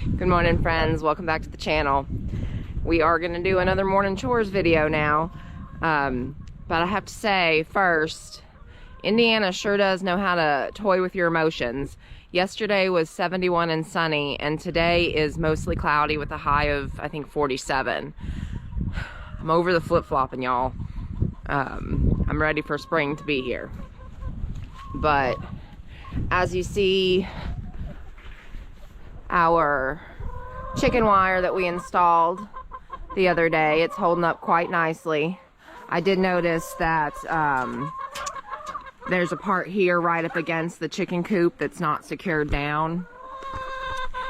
Good morning, friends. Welcome back to the channel. We are going to do another morning chores video now. But I have to say first, Indiana sure does know how to toy with your emotions. Yesterday was 71 and sunny, and today is mostly cloudy with a high of, I think, 47. I'm over the flip-flopping, y'all. I'm ready for spring to be here. But as you see, our chicken wire that we installed the other day, it's holding up quite nicely. I did notice that there's a part here right up against the chicken coop that's not secured down.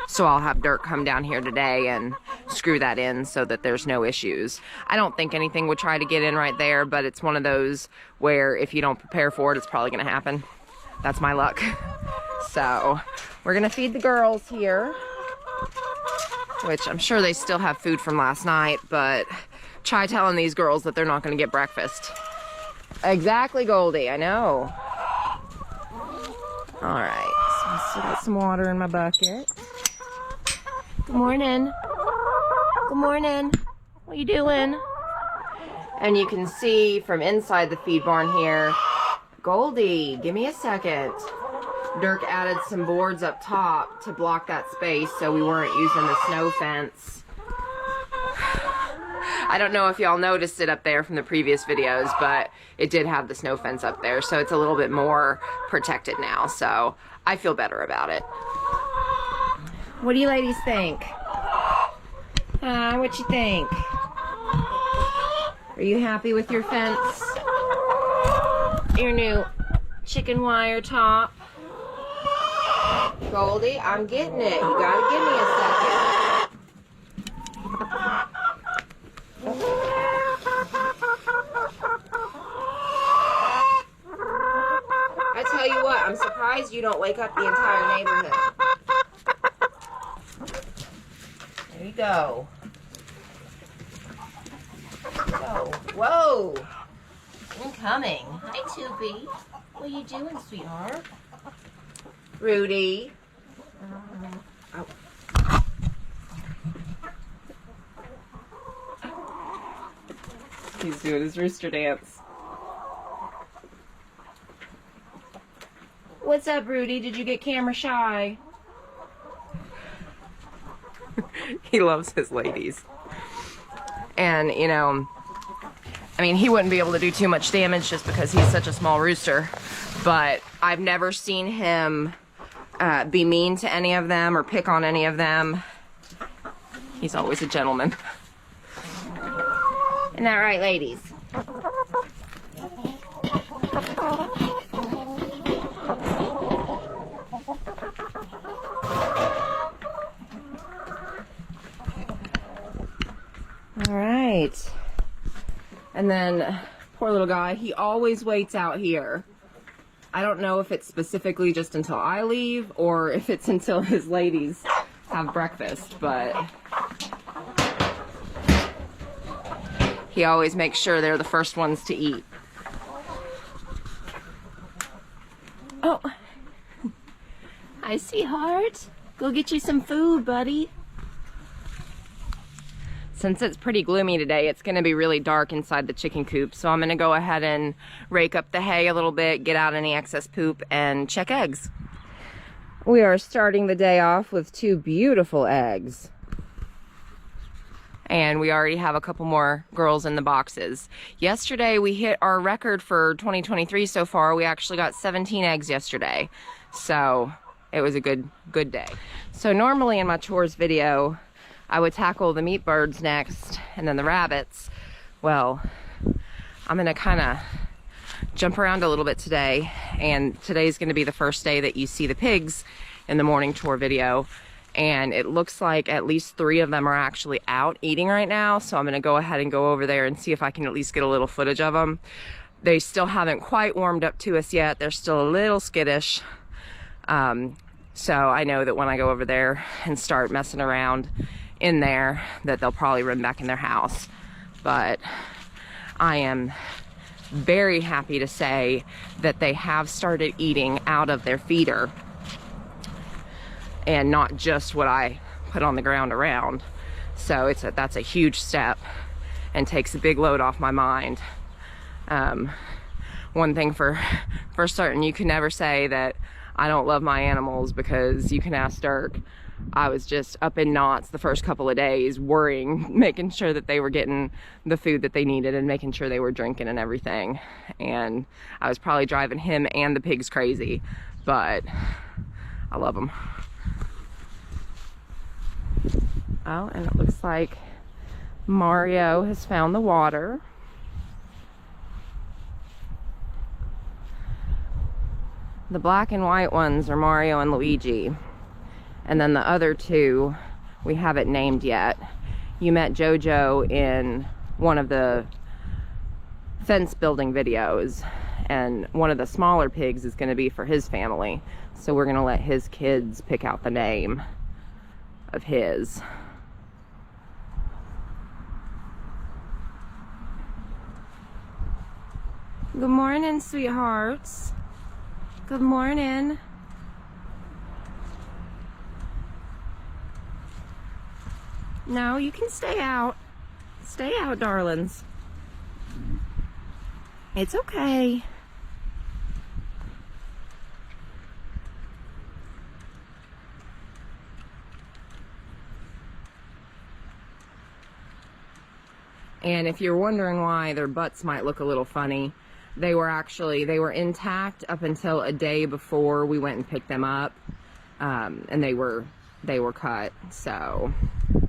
So I'll have Dirk come down here today and screw that in so that there's no issues. I don't think anything would try to get in right there, but it's one of those where if you don't prepare for it, it's probably gonna happen. That's my luck. So we're gonna feed the girls here, which I'm sure they still have food from last night, but try telling these girls that they're not gonna get breakfast. Exactly, Goldie, I know. All right, so I still got some water in my bucket. Good morning. Good morning. What you doing? And you can see from inside the feed barn here, Goldie, give me a second. Dirk added some boards up top to block that space so we weren't using the snow fence. I don't know if y'all noticed it up there from the previous videos, but it did have the snow fence up there, so it's a little bit more protected now, so I feel better about it. What do you ladies think? What you think? Are you happy with your fence? Your new chicken wire top? Goldie, I'm getting it. You gotta give me a second. I tell you what, I'm surprised you don't wake up the entire neighborhood. There you go. Whoa. Whoa. Incoming. Hi, Toopy. What are you doing, sweetheart? Rudy. Oh. He's doing his rooster dance. What's up, Rudy? Did you get camera shy? He loves his ladies. And, you know, I mean, he wouldn't be able to do too much damage just because he's such a small rooster. But I've never seen him be mean to any of them or pick on any of them. He's always a gentleman. Isn't that right, ladies? All right. And then, poor little guy, he always waits out here. I don't know if it's specifically just until I leave or if it's until his ladies have breakfast, but he always makes sure they're the first ones to eat. Oh, hi, sweetheart. Go get you some food, buddy. Since it's pretty gloomy today, it's going to be really dark inside the chicken coop, so I'm going to go ahead and rake up the hay a little bit, get out any excess poop, and check eggs. We are starting the day off with 2 beautiful eggs. And we already have a couple more girls in the boxes. Yesterday, we hit our record for 2023 so far. We actually got 17 eggs yesterday, so it was a good day. So normally in my chores video, I would tackle the meat birds next and then the rabbits. Well, I'm gonna kind of jump around a little bit today, and today's gonna be the first day that you see the pigs in the morning chore video, and it looks like at least 3 of them are actually out eating right now, so I'm gonna go ahead and go over there and see if I can at least get a little footage of them. They still haven't quite warmed up to us yet. They're still a little skittish. So I know that when I go over there and start messing around in there, that they'll probably run back in their house. But I am very happy to say that they have started eating out of their feeder and not just what I put on the ground around. So that's a huge step and takes a big load off my mind. One thing for certain, you can never say that I don't love my animals, because you can ask Dirk. I was just up in knots the first couple of days, worrying, making sure that they were getting the food that they needed and making sure they were drinking and everything. And I was probably driving him and the pigs crazy, but I love them. Oh, and it looks like Mario has found the water. The black and white ones are Mario and Luigi. And then the other two, we haven't named yet. You met Jojo in one of the fence building videos, and one of the smaller pigs is gonna be for his family. So we're gonna let his kids pick out the name of his. Good morning, sweethearts. Good morning. No, you can stay out. Stay out, darlings. It's okay. And if you're wondering why their butts might look a little funny, they were intact up until a day before we went and picked them up. And they were cut, so,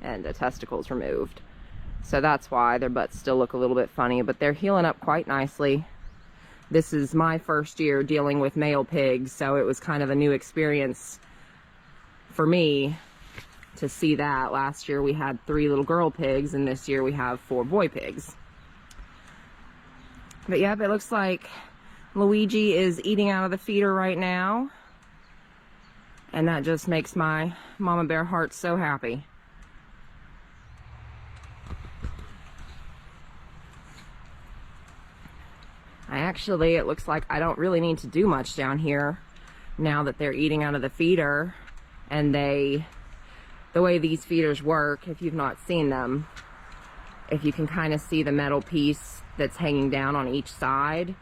and the testicles removed. So that's why their butts still look a little bit funny, but they're healing up quite nicely. This is my first year dealing with male pigs, so it was kind of a new experience for me to see that. Last year we had 3 little girl pigs, and this year we have 4 boy pigs. But yep, it looks like Luigi is eating out of the feeder right now. And that just makes my mama bear heart so happy. It looks like I don't really need to do much down here now that they're eating out of the feeder. And the way these feeders work, if you've not seen them, if you can kind of see the metal piece that's hanging down on each side,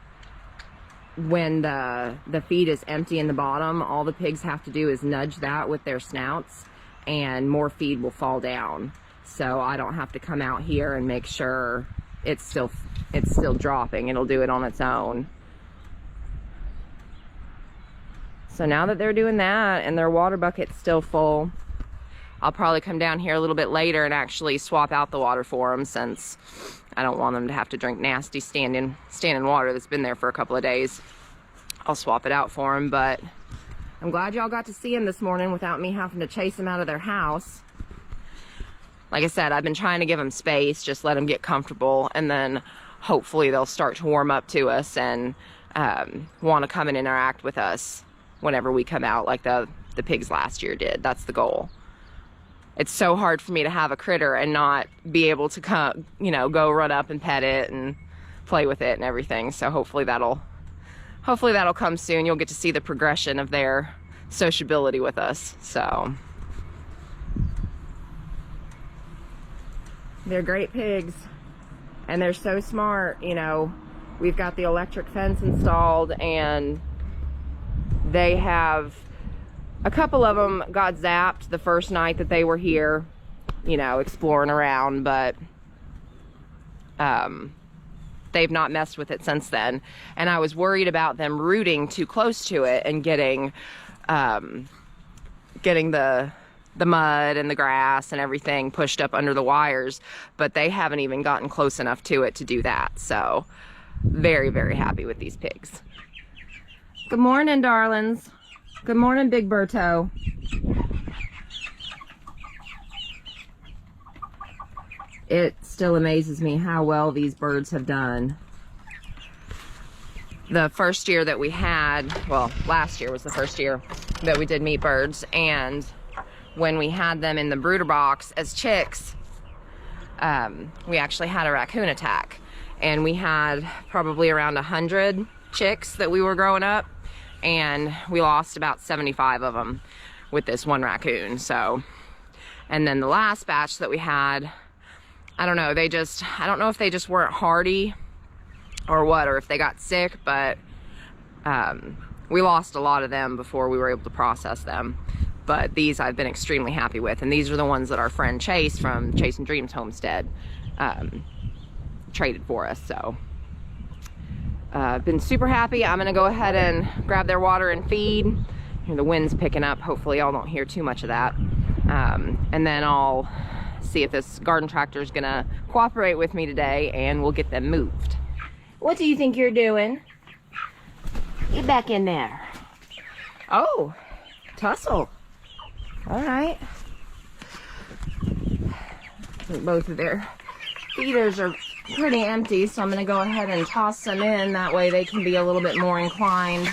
when the feed is empty in the bottom, all the pigs have to do is nudge that with their snouts, and more feed will fall down. So I don't have to come out here and make sure it's still dropping. It'll do it on its own. So now that they're doing that and their water bucket's still full, I'll probably come down here a little bit later and actually swap out the water for them, since I don't want them to have to drink nasty standing water that's been there for a couple of days. I'll swap it out for them, but I'm glad y'all got to see them this morning without me having to chase them out of their house. Like I said, I've been trying to give them space, just let them get comfortable, and then hopefully they'll start to warm up to us and want to come and interact with us whenever we come out, like the pigs last year did. That's the goal. It's so hard for me to have a critter and not be able to come, go run up and pet it and play with it and everything. So hopefully that'll come soon. You'll get to see the progression of their sociability with us. So they're great pigs, and they're so smart. We've got the electric fence installed, and they have, a couple of them got zapped the first night that they were here, exploring around, but they've not messed with it since then. And I was worried about them rooting too close to it and getting the mud and the grass and everything pushed up under the wires, but they haven't even gotten close enough to it to do that. So very, very happy with these pigs. Good morning, darlings. Good morning, Big Berto. It still amazes me how well these birds have done. The first year that we had, well, last year was the first year that we did meat birds, and when we had them in the brooder box as chicks, we actually had a raccoon attack, and we had probably around 100 chicks that we were growing up, and we lost about 75 of them with this one raccoon. So And then the last batch that we had, I don't know, I don't know if they just weren't hardy or what, or if they got sick, but we lost a lot of them before we were able to process them. But these I've been extremely happy with, and these are the ones that our friend Chase from Chase and Dreams Homestead traded for us. So been super happy. I'm gonna go ahead and grab their water and feed. The wind's picking up. Hopefully y'all don't hear too much of that. And then I'll see if this garden tractor is gonna cooperate with me today, and we'll get them moved. What do you think you're doing? Get back in there. Oh, tussle. All right. I think both of their feeders are pretty empty, so I'm gonna go ahead and toss them in. That way they can be a little bit more inclined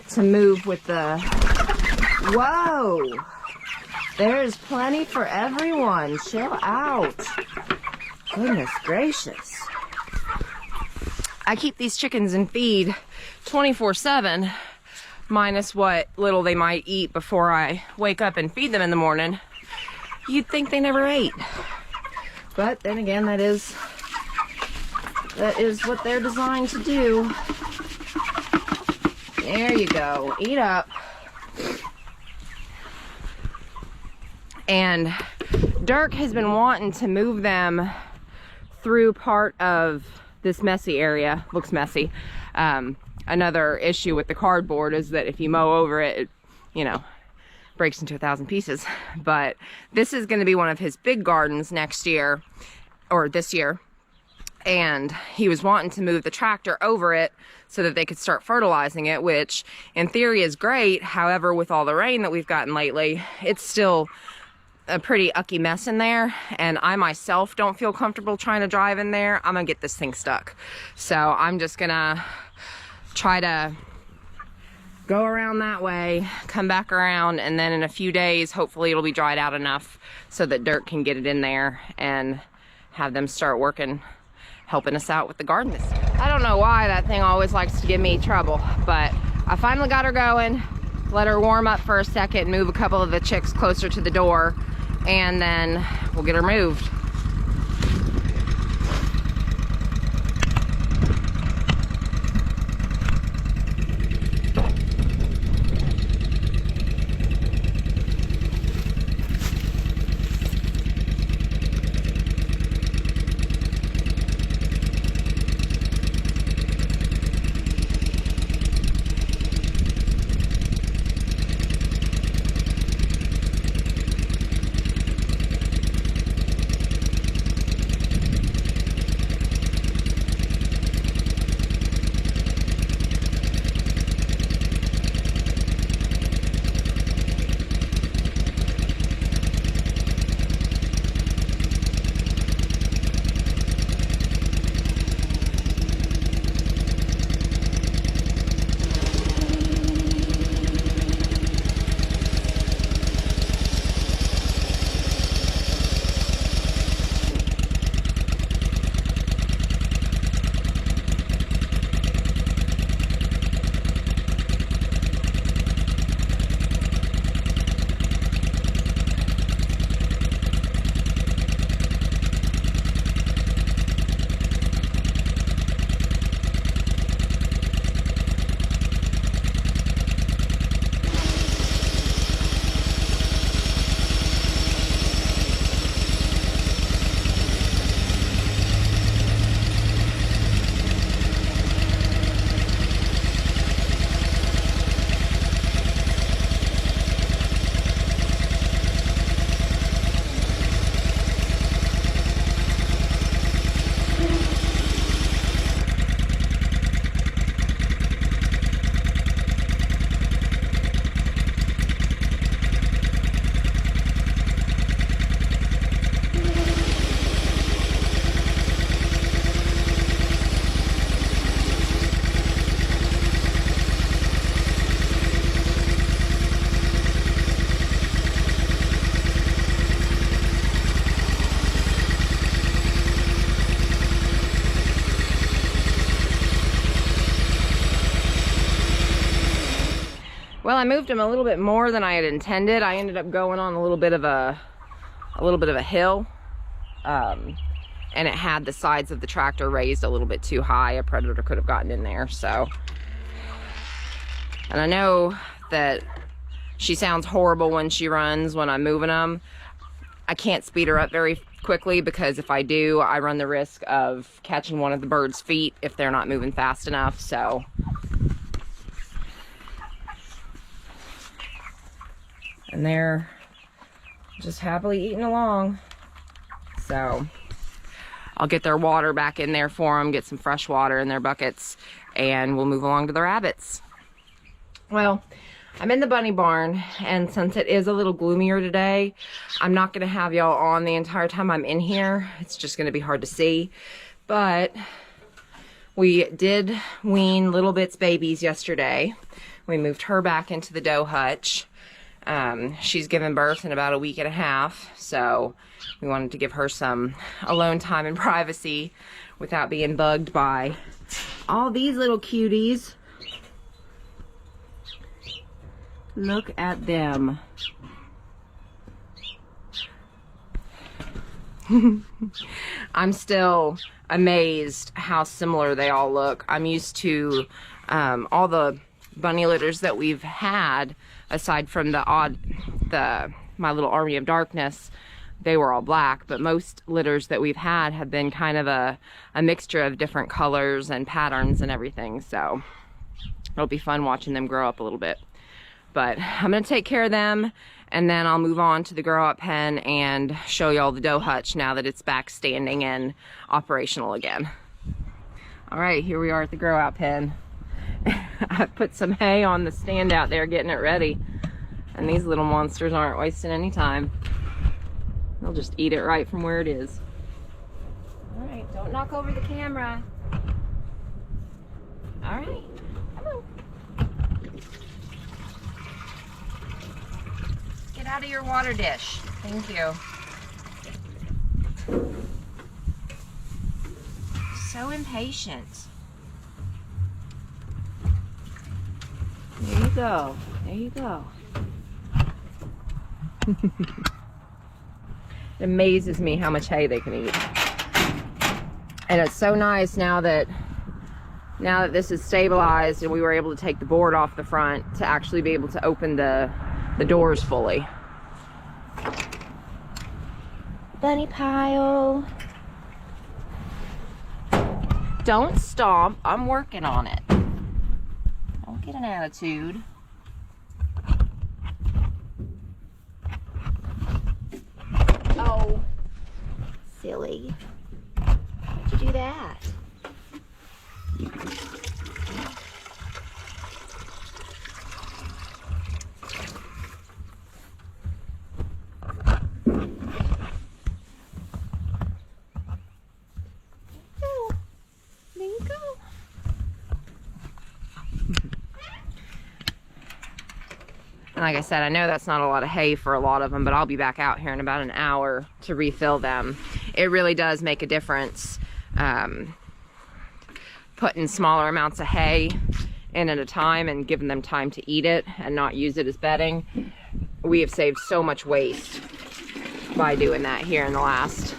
to move with the... Whoa! There's plenty for everyone. Chill out. Goodness gracious. I keep these chickens in feed 24/7, minus what little they might eat before I wake up and feed them in the morning. You'd think they never ate. But then again, that is what they're designed to do. There you go. Eat up. And Dirk has been wanting to move them through part of this messy area. Looks messy. Another issue with the cardboard is that if you mow over it, you know, breaks into 1,000 pieces. But this is going to be one of his big gardens next year, or this year. And he was wanting to move the tractor over it so that they could start fertilizing it, which in theory is great. However, with all the rain that we've gotten lately, it's still a pretty ucky mess in there, and I myself don't feel comfortable trying to drive in there. I'm gonna get this thing stuck. So I'm just gonna try to go around that way, come back around, and then in a few days, hopefully it'll be dried out enough so that Dirk can get it in there and have them start working, helping us out with the garden. I don't know why that thing always likes to give me trouble, but I finally got her going. Let her warm up for a second, move a couple of the chicks closer to the door, and then we'll get her moved. Well, I moved him a little bit more than I had intended. I ended up going on a little bit of a a little bit of a hill, and it had the sides of the tractor raised a little bit too high. A predator could have gotten in there. So, and I know that she sounds horrible when she runs when I'm moving them. I can't speed her up very quickly because if I do, I run the risk of catching one of the bird's feet if they're not moving fast enough. So, and they're just happily eating along. So I'll get their water back in there for them, get some fresh water in their buckets, and we'll move along to the rabbits. Well, I'm in the bunny barn, and since it is a little gloomier today, I'm not going to have y'all on the entire time I'm in here. It's just going to be hard to see. But we did wean Little Bit's babies yesterday. We moved her back into the doe hutch. She's given birth in about a week and a half, so we wanted to give her some alone time and privacy without being bugged by all these little cuties. Look at them. I'm still amazed how similar they all look. I'm used to all the bunny litters that we've had, aside from my little army of darkness, they were all black, but most litters that we've had have been kind of a mixture of different colors and patterns and everything. So it'll be fun watching them grow up a little bit. But I'm going to take care of them, and then I'll move on to the grow out pen and show y'all the doe hutch now that it's back standing and operational again. All right, here we are at the grow out pen. I put some hay on the stand out there getting it ready, and these little monsters aren't wasting any time. They'll just eat it right from where it is. All right, don't knock over the camera. All right, come on. Get out of your water dish. Thank you. So impatient. There you go. There you go. It amazes me how much hay they can eat. And it's so nice now that this is stabilized and we were able to take the board off the front to actually be able to open the doors fully. Bunny pile. Don't stomp. I'm working on it. Don't get an attitude. Oh, silly. Why'd you do that? And like I said, I know that's not a lot of hay for a lot of them, but I'll be back out here in about an hour to refill them. It really does make a difference putting smaller amounts of hay in at a time and giving them time to eat it and not use it as bedding. We have saved so much waste by doing that here in the last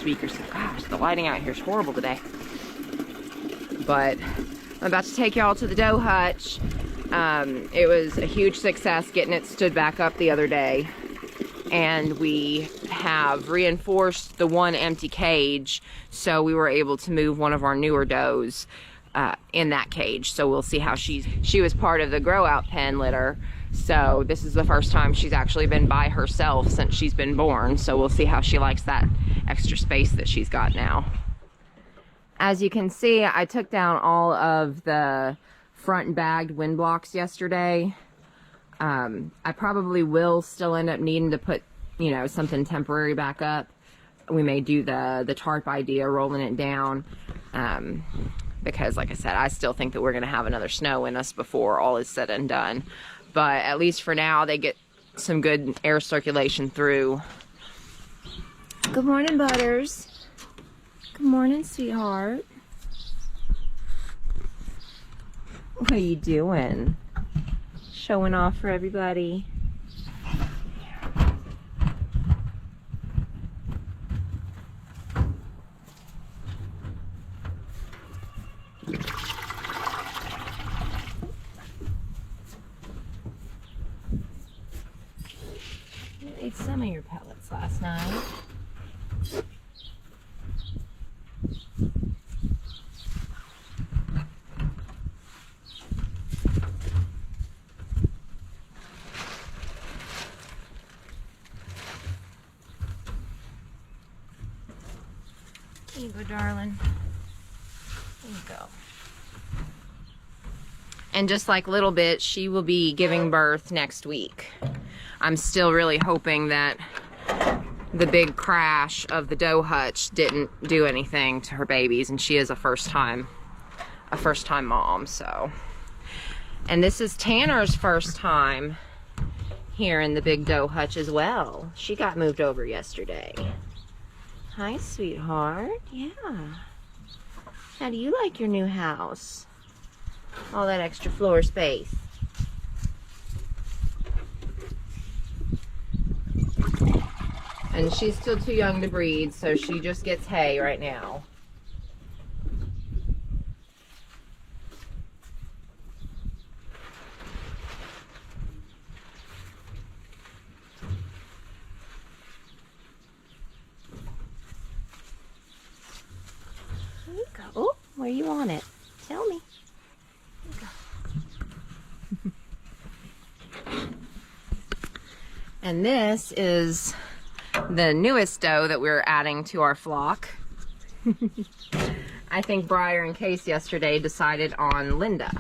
week or so. Gosh, the lighting out here is horrible today. But I'm about to take y'all to the doe hutch. It was a huge success getting it stood back up the other day, and we have reinforced the one empty cage, so we were able to move one of our newer does in that cage. So we'll see how she was part of the grow out pen litter, so this is the first time she's actually been by herself since she's been born, so we'll see how she likes that extra space that she's got now. As you can see, I took down all of the front and bagged wind blocks yesterday. I probably will still end up needing to put, you know, something temporary back up. We may do the tarp idea, rolling it down, because like I said, I still think that we're gonna have another snow in us before all is said and done. But at least for now, they get some good air circulation through. Good morning, Butters. Good morning, sweetheart. What are you doing? Showing off for everybody. ate some of your pellets last night. Here you go, darling. There you go. And just like Little Bit, she will be giving birth next week. I'm still really hoping that the big crash of the doe hutch didn't do anything to her babies, and she is a first time mom, so. And this is Tanner's first time here in the big doe hutch as well. She got moved over yesterday. Hi, sweetheart. Yeah. How do you like your new house? All that extra floor space. And she's still too young to breed, so she just gets hay right now. There you go. Oh, where you on it? Tell me. And this is the newest doe that we're adding to our flock. I think Briar and Case yesterday decided on Linda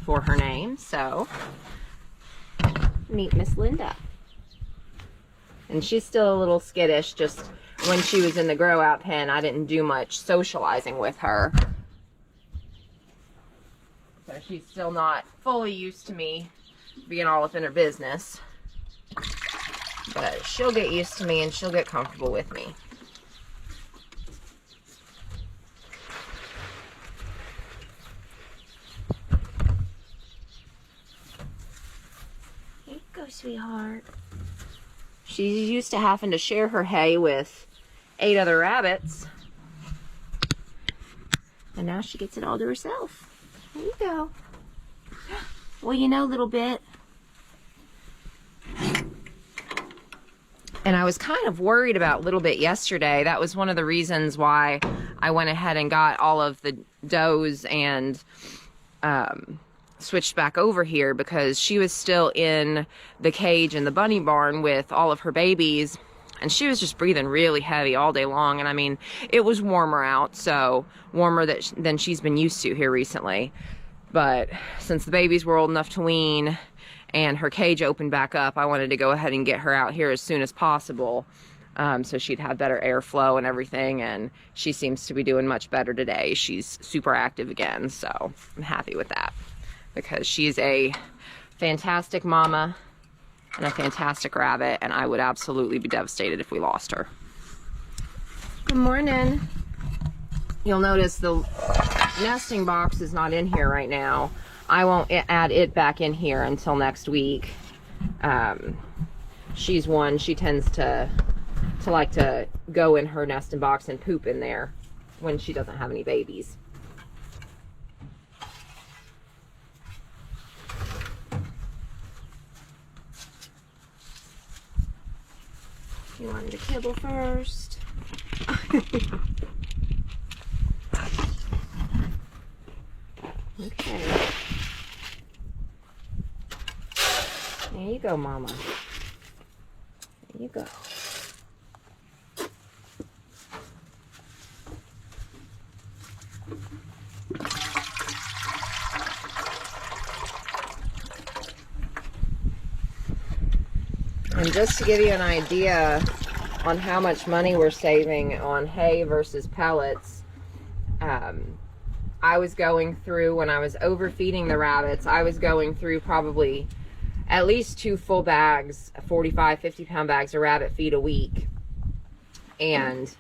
for her name, so meet Miss Linda. And she's still a little skittish. Just when she was in the grow out pen, I didn't do much socializing with her. So she's still not fully used to me being all up in her business. But she'll get used to me and she'll get comfortable with me. Here you go, sweetheart. She's used to having to share her hay with 8 other rabbits. And now she gets it all to herself. Here you go. Well, you know, Little Bit. And I was kind of worried about Little Bit yesterday. That was one of the reasons why I went ahead and got all of the does and switched back over here, because she was still in the cage in the bunny barn with all of her babies, and she was just breathing really heavy all day long. And I mean, it was warmer out, so warmer than she's been used to here recently. But since the babies were old enough to wean and her cage opened back up, I wanted to go ahead and get her out here as soon as possible, so she'd have better airflow and everything. And she seems to be doing much better today. She's super active again, so I'm happy with that, because she's a fantastic mama and a fantastic rabbit, and I would absolutely be devastated if we lost her. Good morning. You'll notice the nesting box is not in here right now. I won't add it back in here until next week. She's one, she tends to like to go in her nesting box and poop in there when she doesn't have any babies. You wanted to kibble first. Okay. There you go, Mama. There you go. And just to give you an idea on how much money we're saving on hay versus pellets, I was going through, when I was overfeeding the rabbits, I was going through probably at least 2 full bags, 45, 50-pound bags of rabbit feed a week. And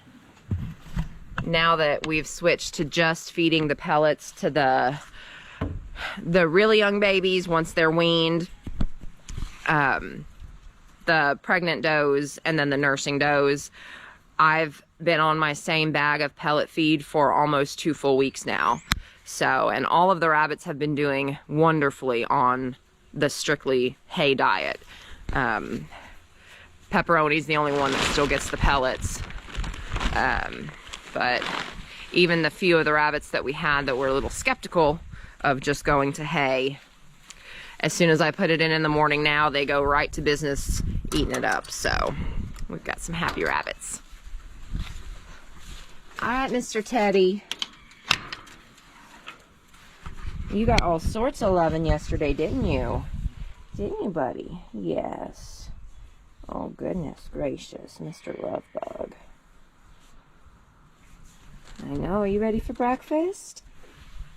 now that we've switched to just feeding the pellets to the really young babies once they're weaned, the pregnant does and then the nursing does, I've been on my same bag of pellet feed for almost 2 full weeks now. So, and all of the rabbits have been doing wonderfully on the strictly hay diet. Pepperoni's the only one that still gets the pellets. But even the few of the rabbits that we had that were a little skeptical of just going to hay, as soon as I put it in the morning now, they go right to business eating it up. So we've got some happy rabbits. All right, Mr. Teddy. You got all sorts of loving yesterday, didn't you? Didn't you, buddy? Yes. Oh, goodness gracious, Mr. Lovebug. I know. Are you ready for breakfast?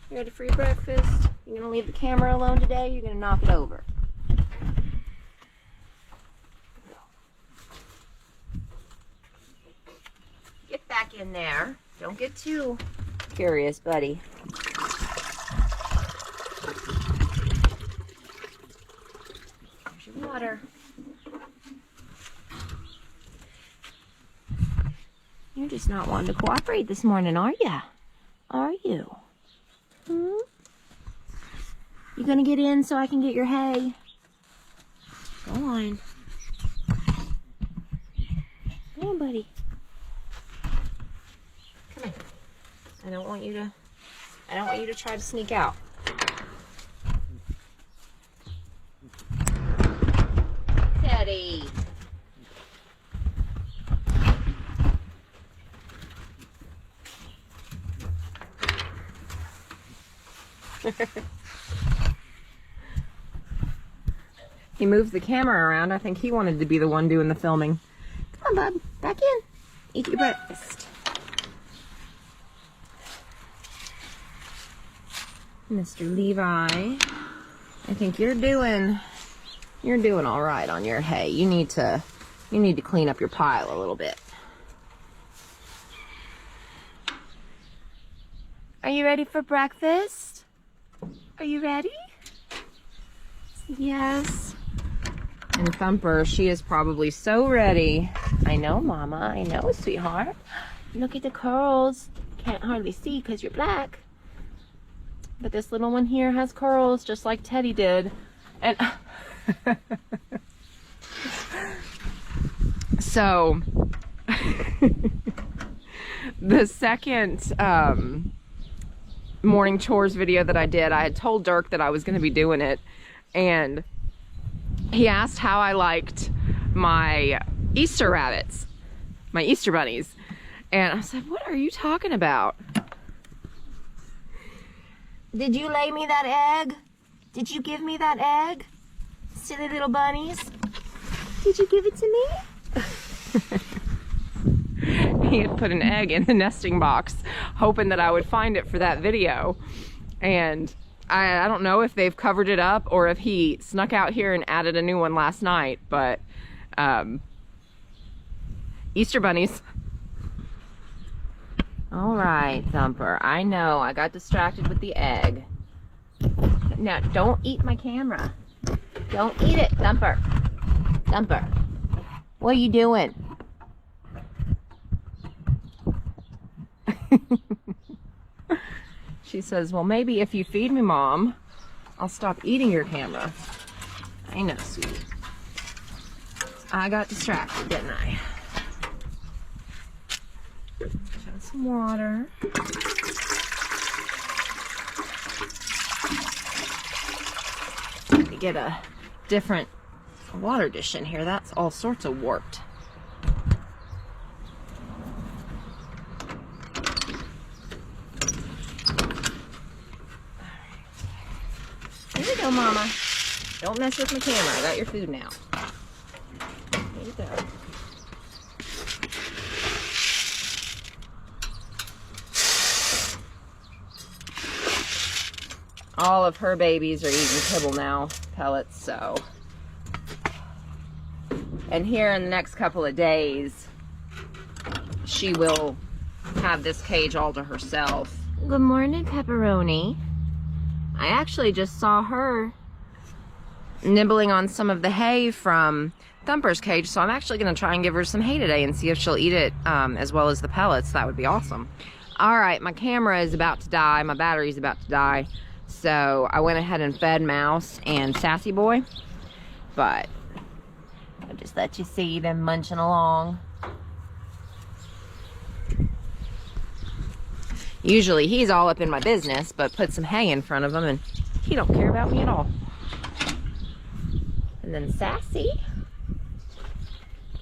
You ready for your breakfast? You gonna leave the camera alone today? You're gonna knock it over. Get back in there. Don't get too curious, buddy. There's your water. You're just not wanting to cooperate this morning, are ya? Are you? Hmm? You gonna get in so I can get your hay? Go on. Come on, buddy. Come here. I don't want you to try to sneak out. Teddy. He moved the camera around. I think he wanted to be the one doing the filming. Come on, bud. Back in. Eat your breakfast. Mr. Levi, I think you're doing all right on your hay. You need to clean up your pile a little bit. Are you ready for breakfast? Are you ready? Yes. And Thumper, she is probably so ready. I know, Mama. I know, sweetheart. Look at the curls. Can't hardly see because you're black. But this little one here has curls just like Teddy did. And so the second morning chores video that I did, I had told Dirk that I was going to be doing it, and he asked how I liked my Easter rabbits, my Easter bunnies, and I said, what are you talking about? Did you lay me that egg? Did you give me that egg? Silly little bunnies. Did you give it to me? He had put an egg in the nesting box, hoping that I would find it for that video. And I don't know if they've covered it up or if he snuck out here and added a new one last night, but Easter bunnies. All right, Thumper. I know I got distracted with the egg. Now, don't eat my camera. Don't eat it, Thumper. Thumper, what are you doing? She says, well, maybe if you feed me, Mom, I'll stop eating your camera. I know, sweetie. I got distracted, didn't I? Add some water. To get a different water dish in here. That's all sorts of warped. Here you go, Mama. Don't mess with my camera. I got your food now. Here you go. All of her babies are eating kibble now, pellets, so. And here in the next couple of days, she will have this cage all to herself. Good morning, Pepperoni. I actually just saw her nibbling on some of the hay from Thumper's cage, so I'm actually going to try and give her some hay today and see if she'll eat it as well as the pellets. That would be awesome. All right, my camera is about to die. My battery's about to die. So I went ahead and fed Mouse and Sassy Boy, but I'll just let you see them munching along. Usually he's all up in my business, but put some hay in front of him and he don't care about me at all. And then Sassy,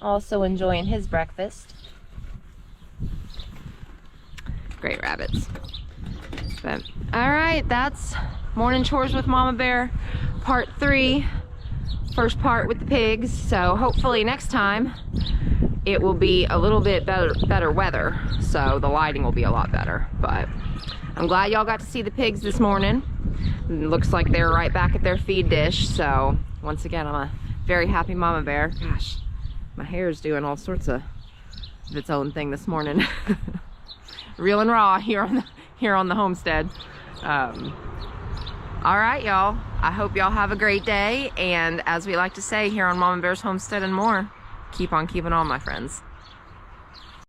also enjoying his breakfast. Great rabbits. But all right, that's Morning Chores with Mama Bear, part 3. First part with the pigs. So hopefully next time it will be a little bit better weather, so the lighting will be a lot better. But I'm glad y'all got to see the pigs this morning. It looks like they're right back at their feed dish. So once again, I'm a very happy Mama Bear. Gosh, my hair is doing all sorts of its own thing this morning. Real and raw here on the homestead. All right, y'all. I hope y'all have a great day. And as we like to say here on Mama Bear's Homestead and More, keep on keeping on, my friends.